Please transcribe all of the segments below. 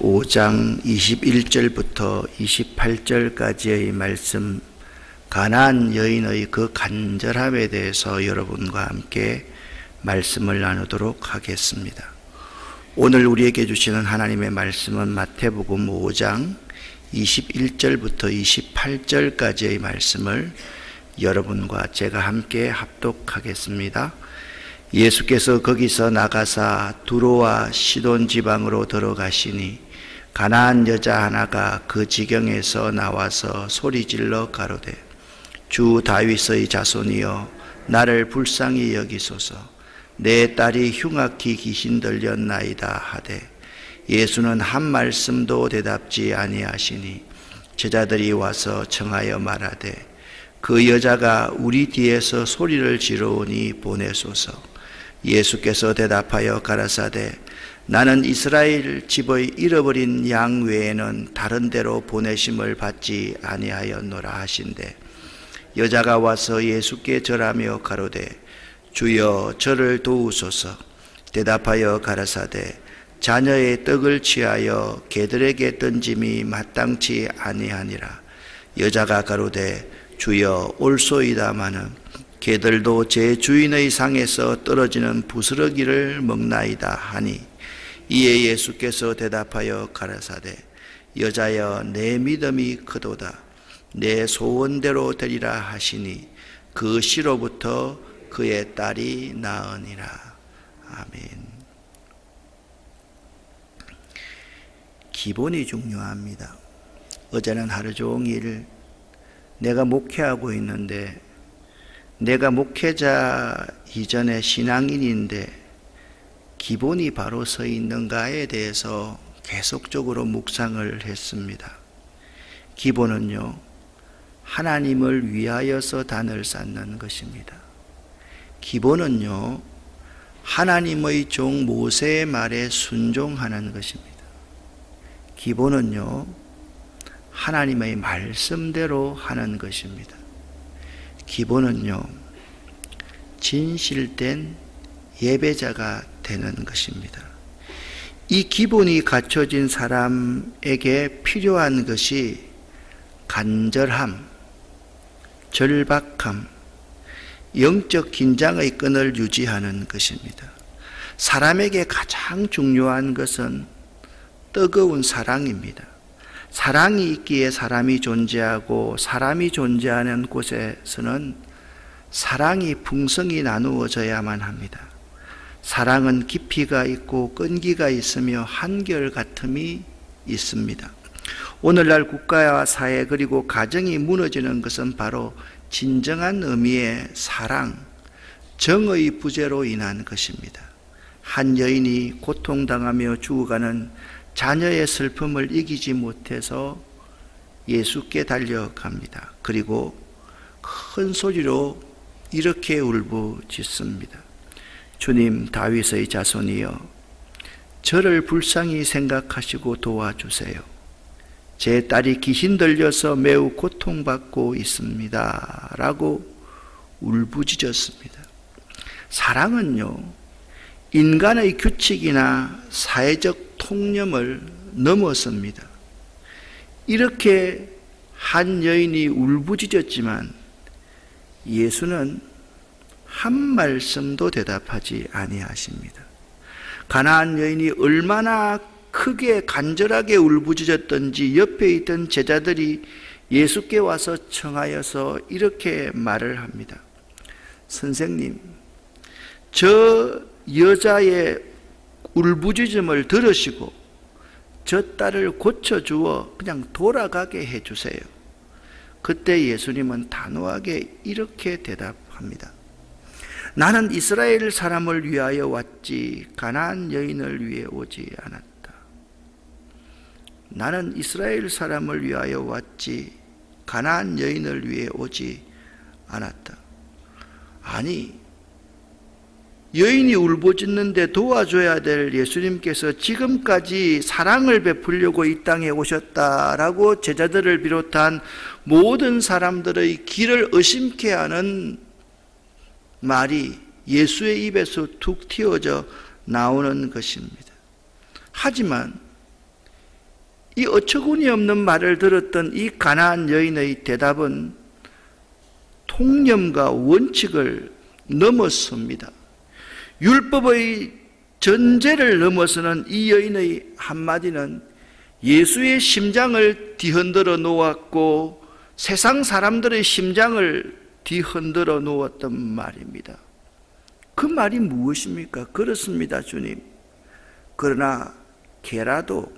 5장 21절부터 28절까지의 말씀, 가나안 여인의 그 간절함에 대해서 여러분과 함께 말씀을 나누도록 하겠습니다. 오늘 우리에게 주시는 하나님의 말씀은 마태복음 5장 21절부터 28절까지의 말씀을 여러분과 제가 함께 합독하겠습니다. 예수께서 거기서 나가사 두로와 시돈 지방으로 들어가시니 가나안 여자 하나가 그 지경에서 나와서 소리질러 가로되 주 다윗의 자손이여 나를 불쌍히 여기소서. 내 딸이 흉악히 귀신 들렸나이다 하되 예수는 한 말씀도 대답지 아니하시니 제자들이 와서 청하여 말하되 그 여자가 우리 뒤에서 소리를 지르오니 보내소서. 예수께서 대답하여 가라사대 나는 이스라엘 집의 잃어버린 양 외에는 다른 데로 보내심을 받지 아니하였노라 하신대 여자가 와서 예수께 절하며 가로되 주여 저를 도우소서. 대답하여 가라사대 자녀의 떡을 취하여 개들에게 던짐이 마땅치 아니하니라. 여자가 가로되 주여 옳소이다마는 개들도 제 주인의 상에서 떨어지는 부스러기를 먹나이다 하니 이에 예수께서 대답하여 가라사대 여자여 내 믿음이 크도다. 내 소원대로 되리라 하시니 그 시로부터 그의 딸이 나으니라. 아멘. 기본이 중요합니다. 어제는 하루 종일 내가 목회하고 있는데 내가 목회자 이전에 신앙인인데 기본이 바로 서 있는가에 대해서 계속적으로 묵상을 했습니다. 기본은요, 하나님을 위하여서 단을 쌓는 것입니다. 기본은요, 하나님의 종 모세의 말에 순종하는 것입니다. 기본은요, 하나님의 말씀대로 하는 것입니다. 기본은요, 진실된 예배자가 되는 것입니다. 이 기본이 갖춰진 사람에게 필요한 것이 간절함, 절박함, 영적 긴장의 끈을 유지하는 것입니다. 사람에게 가장 중요한 것은 뜨거운 사랑입니다. 사랑이 있기에 사람이 존재하고 사람이 존재하는 곳에서는 사랑이 풍성히 나누어져야만 합니다. 사랑은 깊이가 있고 끈기가 있으며 한결같음이 있습니다. 오늘날 국가와 사회 그리고 가정이 무너지는 것은 바로 진정한 의미의 사랑, 정의 부재로 인한 것입니다. 한 여인이 고통당하며 죽어가는 자녀의 슬픔을 이기지 못해서 예수께 달려갑니다. 그리고 큰 소리로 이렇게 울부짖습니다. 주님, 다윗의 자손이여, 저를 불쌍히 생각하시고 도와주세요. 제 딸이 귀신 들려서 매우 고통받고 있습니다. 라고 울부짖었습니다. 사랑은요, 인간의 규칙이나 사회적 통념을 넘어섭니다. 이렇게 한 여인이 울부짖었지만 예수는 한 말씀도 대답하지 아니하십니다. 가나안 여인이 얼마나 크게 간절하게 울부짖었던지 옆에 있던 제자들이 예수께 와서 청하여서 이렇게 말을 합니다. 선생님, 저 여자의 울부짖음을 들으시고 저 딸을 고쳐주어 그냥 돌아가게 해주세요. 그때 예수님은 단호하게 이렇게 대답합니다. 나는 이스라엘 사람을 위하여 왔지 가나안 여인을 위해 오지 않았다. 나는 이스라엘 사람을 위하여 왔지 가나안 여인을 위해 오지 않았다. 아니, 여인이 울부짖는데 도와줘야 될 예수님께서 지금까지 사랑을 베풀려고 이 땅에 오셨다라고 제자들을 비롯한 모든 사람들의 귀를 의심케 하는 말이 예수의 입에서 툭 튀어져 나오는 것입니다. 하지만 이 어처구니 없는 말을 들었던 이 가나안 여인의 대답은 통념과 원칙을 넘어섭니다. 율법의 전제를 넘어서는 이 여인의 한마디는 예수의 심장을 뒤흔들어 놓았고 세상 사람들의 심장을 뒤흔들어 놓았던 말입니다. 그 말이 무엇입니까? 그렇습니다, 주님. 그러나 개라도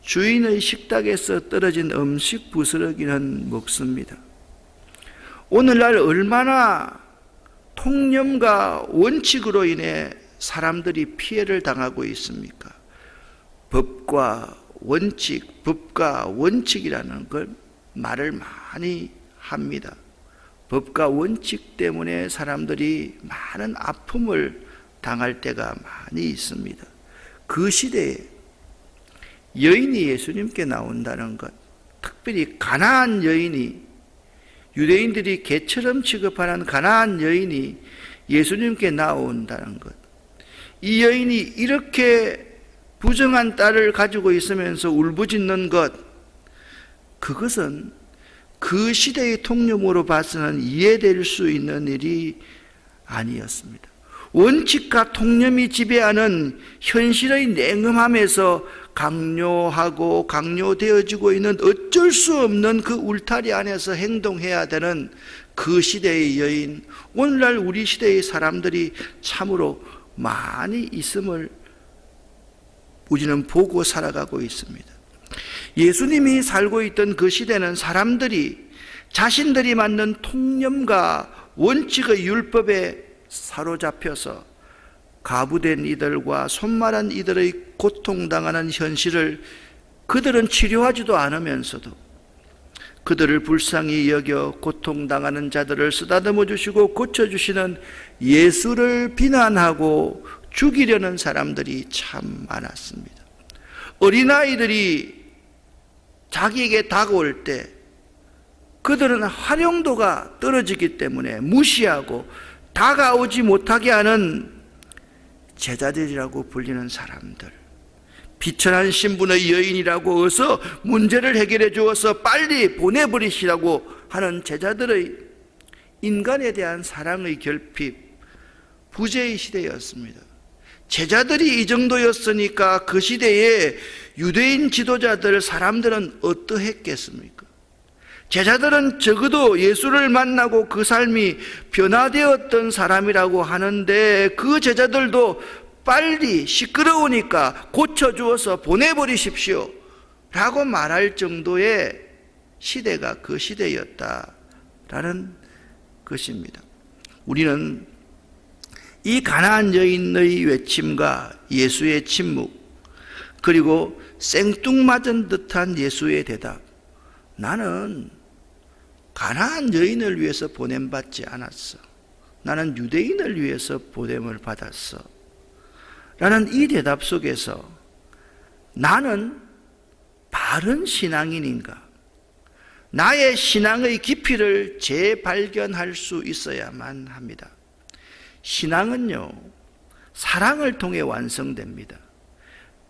주인의 식탁에서 떨어진 음식 부스러기는 먹습니다. 오늘날 얼마나 통념과 원칙으로 인해 사람들이 피해를 당하고 있습니까? 법과 원칙이라는 걸 말을 많이 합니다. 법과 원칙 때문에 사람들이 많은 아픔을 당할 때가 많이 있습니다. 그 시대에 여인이 예수님께 나온다는 것, 특별히 가나안 여인이, 유대인들이 개처럼 취급하는 가나안 여인이 예수님께 나온다는 것, 이 여인이 이렇게 부정한 딸을 가지고 있으면서 울부짖는 것, 그것은 그 시대의 통념으로 봐서는 이해될 수 있는 일이 아니었습니다. 원칙과 통념이 지배하는 현실의 냉엄함에서 강요하고 강요되어지고 있는 어쩔 수 없는 그 울타리 안에서 행동해야 되는 그 시대의 여인, 오늘날 우리 시대의 사람들이 참으로 많이 있음을 우리는 보고 살아가고 있습니다. 예수님이 살고 있던 그 시대는 사람들이 자신들이 만든 통념과 원칙의 율법에 사로잡혀서 가부된 이들과 손말한 이들의 고통당하는 현실을 그들은 치료하지도 않으면서도 그들을 불쌍히 여겨 고통당하는 자들을 쓰다듬어 주시고 고쳐주시는 예수를 비난하고 죽이려는 사람들이 참 많았습니다. 어린아이들이 자기에게 다가올 때 그들은 활용도가 떨어지기 때문에 무시하고 다가오지 못하게 하는 제자들이라고 불리는 사람들, 비천한 신분의 여인이라고 어서 문제를 해결해 주어서 빨리 보내버리시라고 하는 제자들의 인간에 대한 사랑의 결핍, 부재의 시대였습니다. 제자들이 이 정도였으니까 그 시대에 유대인 지도자들, 사람들은 어떠했겠습니까? 제자들은 적어도 예수를 만나고 그 삶이 변화되었던 사람이라고 하는데 그 제자들도 빨리 시끄러우니까 고쳐주어서 보내버리십시오 라고 말할 정도의 시대가 그 시대였다라는 것입니다. 우리는 이 가나안 여인의 외침과 예수의 침묵, 그리고 생뚱맞은 듯한 예수의 대답, 나는 가나안 여인을 위해서 보냄받지 않았어, 나는 유대인을 위해서 보냄을 받았어 라는 이 대답 속에서 나는 바른 신앙인인가, 나의 신앙의 깊이를 재발견할 수 있어야만 합니다. 신앙은요, 사랑을 통해 완성됩니다.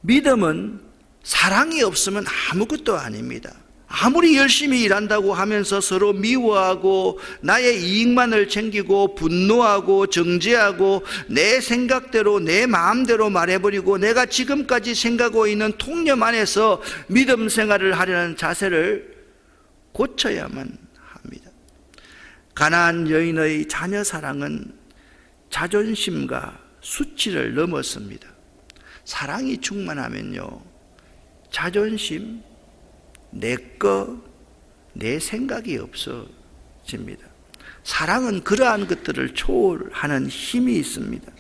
믿음은 사랑이 없으면 아무것도 아닙니다. 아무리 열심히 일한다고 하면서 서로 미워하고 나의 이익만을 챙기고 분노하고 정죄하고 내 생각대로 내 마음대로 말해버리고 내가 지금까지 생각하고 있는 통념 안에서 믿음 생활을 하려는 자세를 고쳐야만 합니다. 가나안 여인의 자녀 사랑은 자존심과 수치를 넘었습니다. 사랑이 충만하면요, 자존심, 내 생각이 없어집니다. 사랑은 그러한 것들을 초월하는 힘이 있습니다.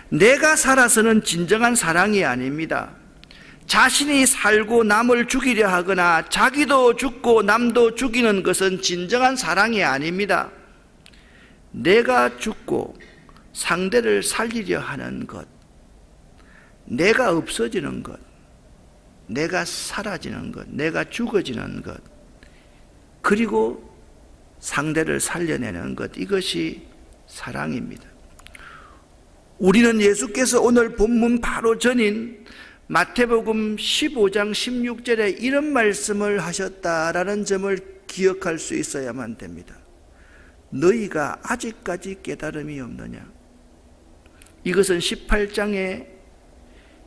내가 살아서는 진정한 사랑이 아닙니다. 자신이 살고 남을 죽이려 하거나 자기도 죽고 남도 죽이는 것은 진정한 사랑이 아닙니다. 내가 죽고 상대를 살리려 하는 것, 내가 없어지는 것, 내가 사라지는 것, 내가 죽어지는 것, 그리고 상대를 살려내는 것, 이것이 사랑입니다. 우리는 예수께서 오늘 본문 바로 전인 마태복음 15장 16절에 이런 말씀을 하셨다라는 점을 기억할 수 있어야만 됩니다. 너희가 아직까지 깨달음이 없느냐? 이것은 18장에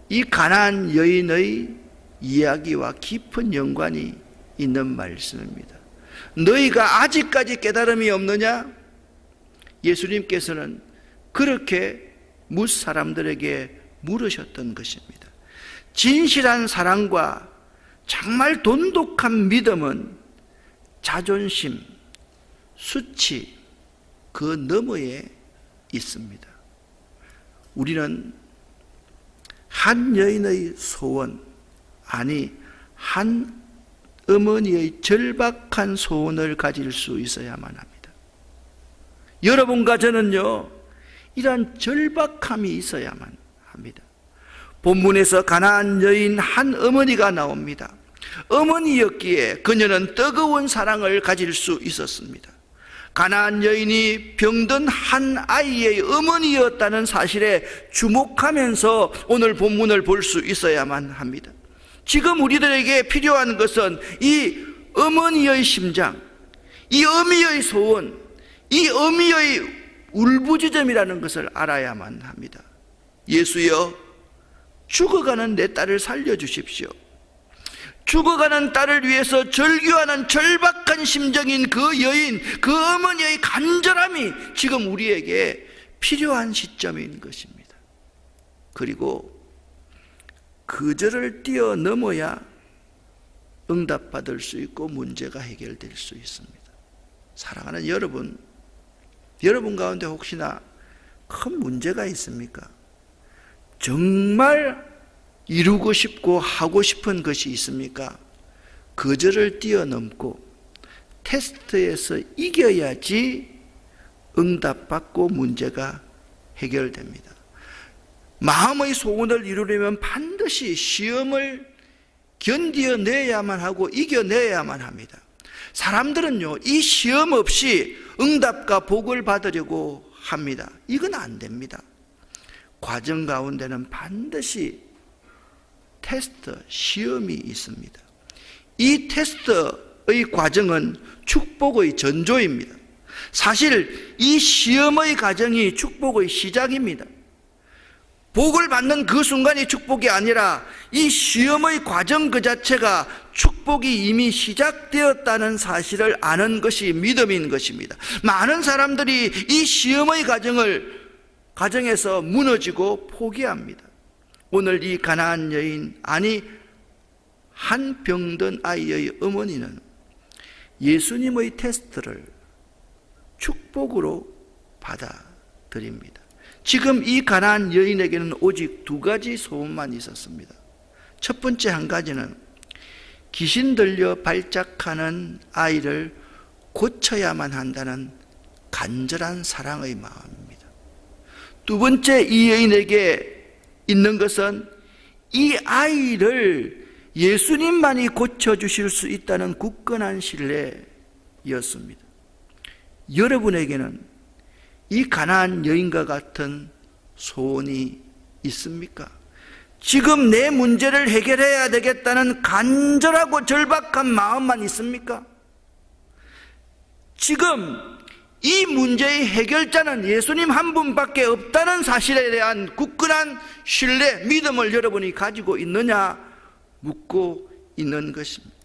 이 가나안 여인의 이야기와 깊은 연관이 있는 말씀입니다. 너희가 아직까지 깨달음이 없느냐? 예수님께서는 그렇게 뭇 사람들에게 물으셨던 것입니다. 진실한 사랑과 정말 돈독한 믿음은 자존심, 수치, 그 너머에 있습니다. 우리는 한 여인의 소원, 아니 한 어머니의 절박한 소원을 가질 수 있어야만 합니다. 여러분과 저는요, 이러한 절박함이 있어야만 합니다. 본문에서 가나안 여인 한 어머니가 나옵니다. 어머니였기에 그녀는 뜨거운 사랑을 가질 수 있었습니다. 가나안 여인이 병든 한 아이의 어머니였다는 사실에 주목하면서 오늘 본문을 볼 수 있어야만 합니다. 지금 우리들에게 필요한 것은 이 어머니의 심장, 이 어미의 소원, 이 어미의 울부짖음이라는 것을 알아야만 합니다. 예수여, 죽어가는 내 딸을 살려주십시오. 죽어가는 딸을 위해서 절규하는 절박한 심정인 그 여인, 그 어머니의 간절함이 지금 우리에게 필요한 시점인 것입니다. 그리고 그절을 뛰어넘어야 응답받을 수 있고 문제가 해결될 수 있습니다. 사랑하는 여러분, 여러분 가운데 혹시나 큰 문제가 있습니까? 정말 이루고 싶고 하고 싶은 것이 있습니까? 거절을 뛰어넘고 테스트에서 이겨야지 응답받고 문제가 해결됩니다. 마음의 소원을 이루려면 반드시 시험을 견디어내야만 하고 이겨내야만 합니다. 사람들은요, 이 시험 없이 응답과 복을 받으려고 합니다. 이건 안 됩니다. 과정 가운데는 반드시 테스트, 시험이 있습니다. 이 테스트의 과정은 축복의 전조입니다. 사실 이 시험의 과정이 축복의 시작입니다. 복을 받는 그 순간이 축복이 아니라 이 시험의 과정 그 자체가 축복이 이미 시작되었다는 사실을 아는 것이 믿음인 것입니다. 많은 사람들이 이 시험의 과정에서 무너지고 포기합니다. 오늘 이 가나안 여인, 아니 한 병든 아이의 어머니는 예수님의 테스트를 축복으로 받아들입니다. 지금 이 가나안 여인에게는 오직 두 가지 소원만 있었습니다. 첫 번째 한 가지는 귀신 들려 발작하는 아이를 고쳐야만 한다는 간절한 사랑의 마음입니다. 두 번째 이 여인에게 있는 것은 이 아이를 예수님만이 고쳐주실 수 있다는 굳건한 신뢰였습니다. 여러분에게는 이 가나안 여인과 같은 소원이 있습니까? 지금 내 문제를 해결해야 되겠다는 간절하고 절박한 마음만 있습니까? 지금 이 문제의 해결자는 예수님 한 분밖에 없다는 사실에 대한 굳건한 신뢰, 믿음을 여러분이 가지고 있느냐 묻고 있는 것입니다.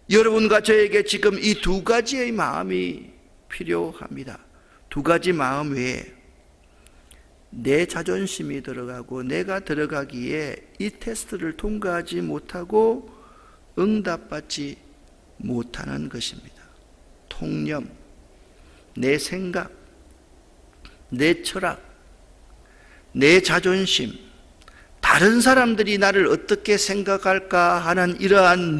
여러분과 저에게 지금 이 두 가지의 마음이 필요합니다. 두 가지 마음 외에 내 자존심이 들어가고 내가 들어가기에 이 테스트를 통과하지 못하고 응답받지 못하는 것입니다. 통념, 내 생각, 내 철학, 내 자존심, 다른 사람들이 나를 어떻게 생각할까 하는 이러한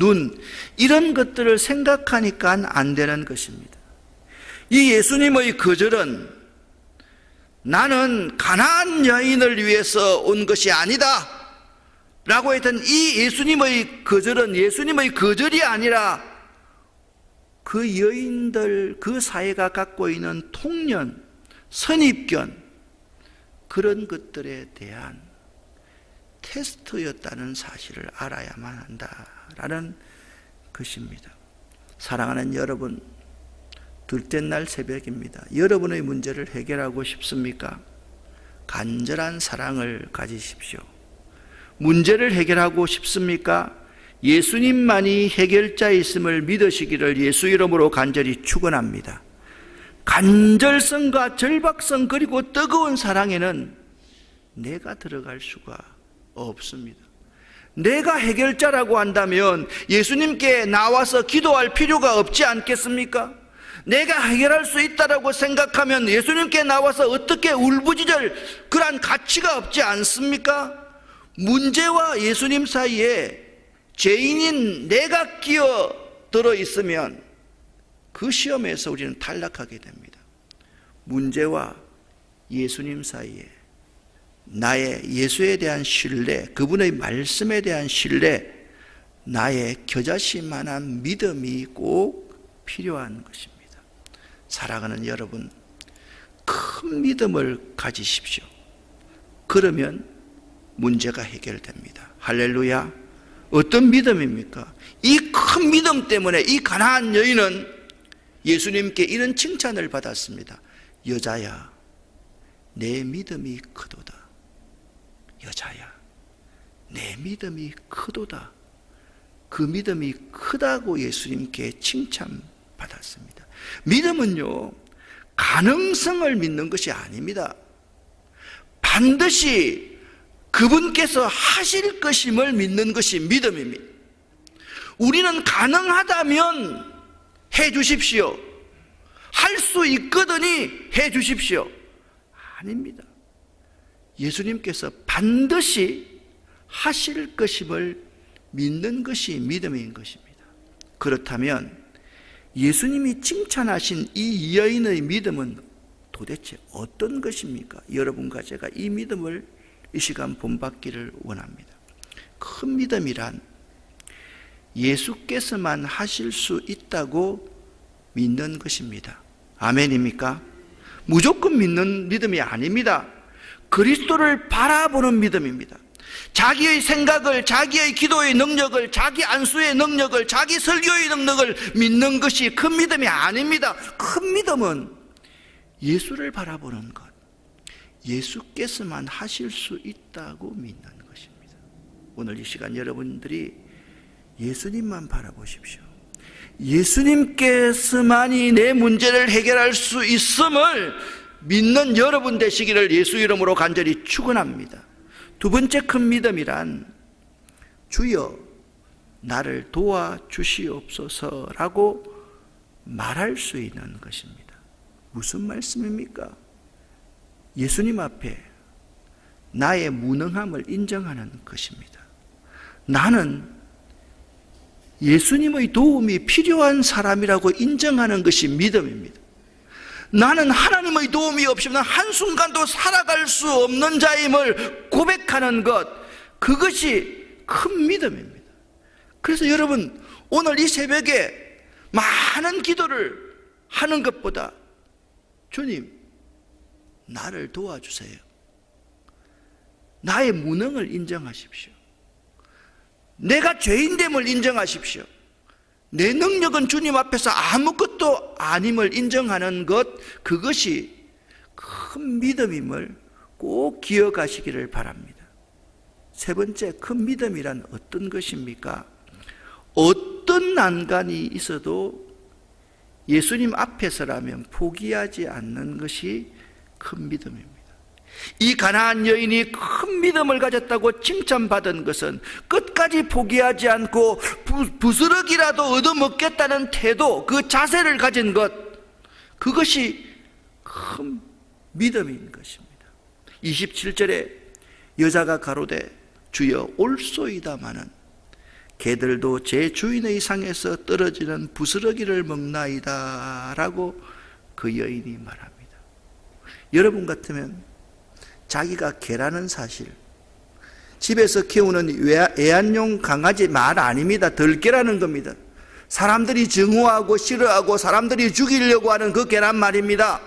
이런 것들을 생각하니까 안 되는 것입니다. 이 예수님의 거절은 나는 가나안 여인을 위해서 온 것이 아니다 라고 했던 이 예수님의 거절은 예수님의 거절이 아니라 그 여인들, 그 사회가 갖고 있는 통념, 선입견, 그런 것들에 대한 테스트였다는 사실을 알아야만 한다라는 것입니다. 사랑하는 여러분, 둘째 날 새벽입니다. 여러분의 문제를 해결하고 싶습니까? 간절한 사랑을 가지십시오. 문제를 해결하고 싶습니까? 예수님만이 해결자이심을 믿으시기를 예수 이름으로 간절히 축원합니다. 간절성과 절박성 그리고 뜨거운 사랑에는 내가 들어갈 수가 없습니다. 내가 해결자라고 한다면 예수님께 나와서 기도할 필요가 없지 않겠습니까? 내가 해결할 수 있다라고 생각하면 예수님께 나와서 어떻게 울부짖을 그러한 가치가 없지 않습니까? 문제와 예수님 사이에 죄인인 내가 끼어들어 있으면 그 시험에서 우리는 탈락하게 됩니다. 문제와 예수님 사이에 나의 예수에 대한 신뢰, 그분의 말씀에 대한 신뢰, 나의 겨자씨만한 믿음이 꼭 필요한 것입니다. 사랑하는 여러분, 큰 믿음을 가지십시오. 그러면 문제가 해결됩니다. 할렐루야. 어떤 믿음입니까? 이 큰 믿음 때문에 이 가나안 여인은 예수님께 이런 칭찬을 받았습니다. 여자야, 내 믿음이 크도다. 여자야, 내 믿음이 크도다. 그 믿음이 크다고 예수님께 칭찬받았습니다. 믿음은요, 가능성을 믿는 것이 아닙니다. 반드시 그분께서 하실 것임을 믿는 것이 믿음입니다. 우리는 가능하다면 해 주십시오. 할 수 있거든이 해 주십시오. 아닙니다. 예수님께서 반드시 하실 것임을 믿는 것이 믿음인 것입니다. 그렇다면 예수님이 칭찬하신 이 여인의 믿음은 도대체 어떤 것입니까? 여러분과 제가 이 믿음을 이 시간 본받기를 원합니다. 큰 믿음이란 예수께서만 하실 수 있다고 믿는 것입니다. 아멘입니까? 무조건 믿는 믿음이 아닙니다. 그리스도를 바라보는 믿음입니다. 자기의 생각을, 자기의 기도의 능력을, 자기 안수의 능력을, 자기 설교의 능력을 믿는 것이 큰 믿음이 아닙니다. 큰 믿음은 예수를 바라보는 것, 예수께서만 하실 수 있다고 믿는 것입니다. 오늘 이 시간 여러분들이 예수님만 바라보십시오. 예수님께서만이 내 문제를 해결할 수 있음을 믿는 여러분 되시기를 예수 이름으로 간절히 축원합니다. 두 번째 큰 믿음이란 주여 나를 도와주시옵소서라고 말할 수 있는 것입니다. 무슨 말씀입니까? 예수님 앞에 나의 무능함을 인정하는 것입니다. 나는 예수님의 도움이 필요한 사람이라고 인정하는 것이 믿음입니다. 나는 하나님의 도움이 없이는 한순간도 살아갈 수 없는 자임을 고백하는 것, 그것이 큰 믿음입니다. 그래서 여러분, 오늘 이 새벽에 많은 기도를 하는 것보다 주님, 나를 도와주세요. 나의 무능을 인정하십시오. 내가 죄인됨을 인정하십시오. 내 능력은 주님 앞에서 아무것도 아님을 인정하는 것, 그것이 큰 믿음임을 꼭 기억하시기를 바랍니다. 세 번째, 큰 믿음이란 어떤 것입니까? 어떤 난간이 있어도 예수님 앞에서라면 포기하지 않는 것이 큰 믿음입니다. 이 가나안 여인이 큰 믿음을 가졌다고 칭찬받은 것은 끝까지 포기하지 않고 부스럭이라도 얻어먹겠다는 태도, 그 자세를 가진 것, 그것이 큰 믿음인 것입니다. 27절에 여자가 가로되 주여 올소이다마는 개들도 제 주인의 상에서 떨어지는 부스러기를 먹나이다 라고 그 여인이 말합니다. 여러분 같으면 자기가 개라는 사실, 집에서 키우는 애완용 강아지 말 아닙니다. 들개라는 겁니다. 사람들이 증오하고 싫어하고 사람들이 죽이려고 하는 그 개란 말입니다.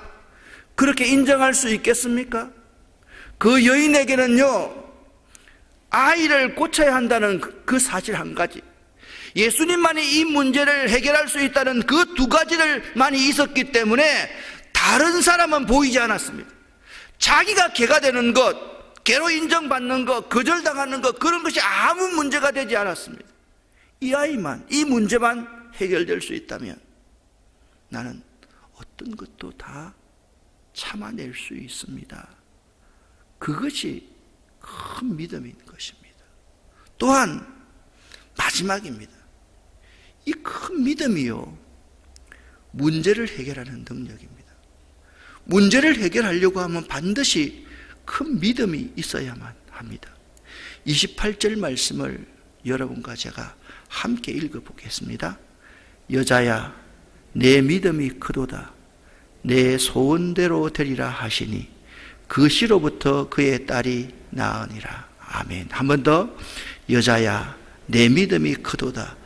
그렇게 인정할 수 있겠습니까? 그 여인에게는요, 아이를 고쳐야 한다는 그 사실 한 가지, 예수님만이 이 문제를 해결할 수 있다는 그 두 가지를만이 있었기 때문에 다른 사람은 보이지 않았습니다. 자기가 개가 되는 것, 개로 인정받는 것, 거절당하는 것, 그런 것이 아무 문제가 되지 않았습니다. 이 아이만, 이 문제만 해결될 수 있다면 나는 어떤 것도 다 참아낼 수 있습니다. 그것이 큰 믿음인 것입니다. 또한 마지막입니다. 이 큰 믿음이요, 문제를 해결하는 능력입니다. 문제를 해결하려고 하면 반드시 큰 믿음이 있어야만 합니다. 28절 말씀을 여러분과 제가 함께 읽어보겠습니다. 여자야, 내 믿음이 크도다. 내 소원대로 되리라 하시니 그 시로부터 그의 딸이 나으니라. 아멘. 한 번 더. 여자야, 내 믿음이 크도다.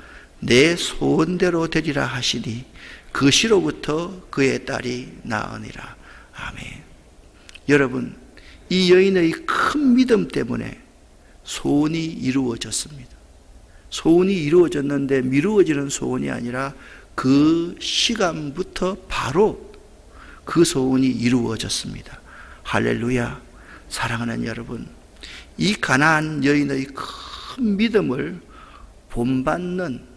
내 소원대로 되리라 하시니 그 시로부터 그의 딸이 나으니라. 아멘. 여러분, 이 여인의 큰 믿음 때문에 소원이 이루어졌습니다. 소원이 이루어졌는데 미루어지는 소원이 아니라 그 시간부터 바로 그 소원이 이루어졌습니다. 할렐루야. 사랑하는 여러분, 이 가나안 여인의 큰 믿음을 본받는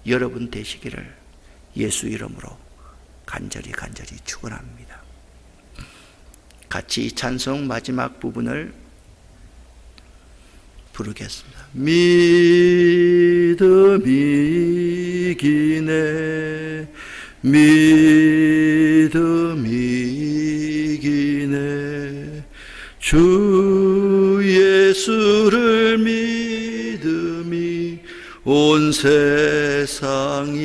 여러분 되시기를 예수 이름으로 간절히 축원합니다. 같이 찬송 마지막 부분을 부르겠습니다. 믿음이 이기네, 믿음이 이기네, 주 예수를 믿음이 온 세상이.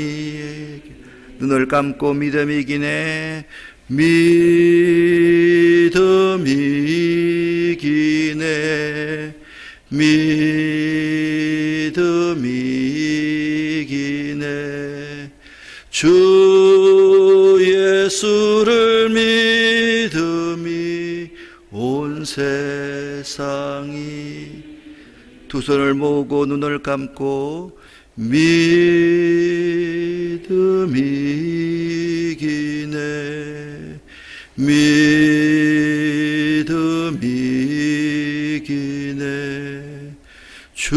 눈을 감고 믿음이 이기네, 믿음이 이기네, 믿음이 이기네, 주 예수를 믿음이 온 세상이. 두 손을 모으고 눈을 감고 믿음이 이기네, 믿음이 이기네, 주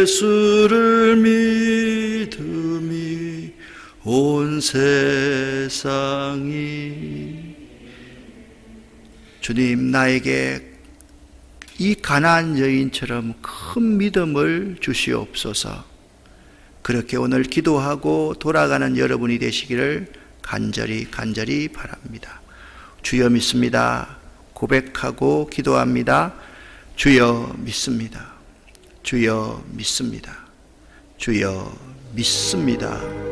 예수를 믿음이 온 세상이. 주님, 나에게 이 가나안 여인처럼 큰 믿음을 주시옵소서. 그렇게 오늘 기도하고 돌아가는 여러분이 되시기를 간절히 바랍니다. 주여 믿습니다. 고백하고 기도합니다. 주여 믿습니다. 주여 믿습니다. 주여 믿습니다.